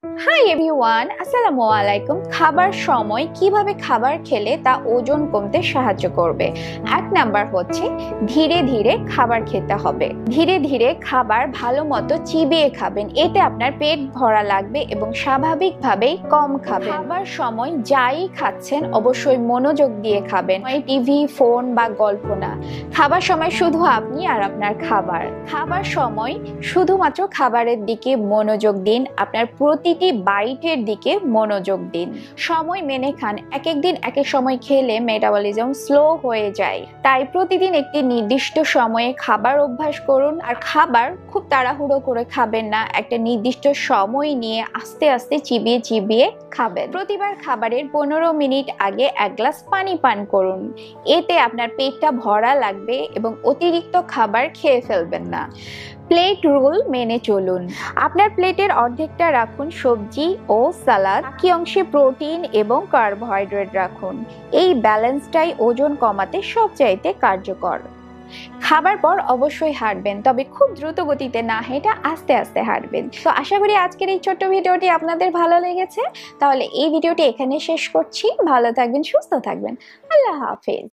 Hi everyone, আসসালামু আলাইকুম। খাবার সময় কিভাবে খাবার খেলে তা ওজন কমতে সাহায্য করবে। এক নাম্বার হচ্ছে ধীরে ধীরে খাবার খেতে হবে। ধীরে ধীরে খাবার ভালো মতো চিবিয়ে খাবেন, এতে আপনার পেট ভরা লাগবে এবং স্বাভাবিকভাবেই কম খাবেন। খাবার সময় যাই খাচ্ছেন অবশ্যই মনোযোগ দিয়ে খাবেন, টিভি, ফোন বা গল্প না। খাবার সময় শুধু আপনি আর আপনার খাবার। খাবার সময় শুধুমাত্র খাবারের দিকে মনোযোগ দিন, আপনার প্রতিটি বাইটের দিকে মনোযোগ দিন। সময় মেনে খান, এক এক দিন এক এক সময় খেলে মেটাবলিজম স্লো হয়ে যায়, তাই প্রতিদিন একটি নির্দিষ্ট সময়ে খাবার অভ্যাস করুন। আর খাবার খুব তাড়াহুড়ো করে খাবেন না, একটা নির্দিষ্ট সময় নিয়ে আস্তে আস্তে চিবিয়ে চিবিয়ে খাবেন। প্রতিবার খাবারের 15 মিনিট আগে এক গ্লাস পানি পান করুন, এতে আপনার পেটটা ভরা লাগবে এবং অতিরিক্ত খাবার খেয়ে ফেলবেন না। প্লেট রুল মেনে চলুন, আপনার প্লেটের অর্ধেকটা রাখুন সবজি ও সালাদ, বাকি অংশে প্রোটিন এবং কার্বোহাইড্রেট রাখুন। এই ব্যালেন্সটাই ওজন কমাতে সবচাইতে কার্যকর। খাবার পর অবশ্যই হাঁটবেন, তবে খুব দ্রুত গতিতে না হেঁটে আস্তে আস্তে হাঁটবেন। তো আশা করি আজকের এই ছোট্ট ভিডিওটি আপনাদের ভালো লেগেছে। তাহলে এই ভিডিওটি এখানে শেষ করছি। ভালো থাকবেন, সুস্থ থাকবেন। আল্লাহ হাফেজ।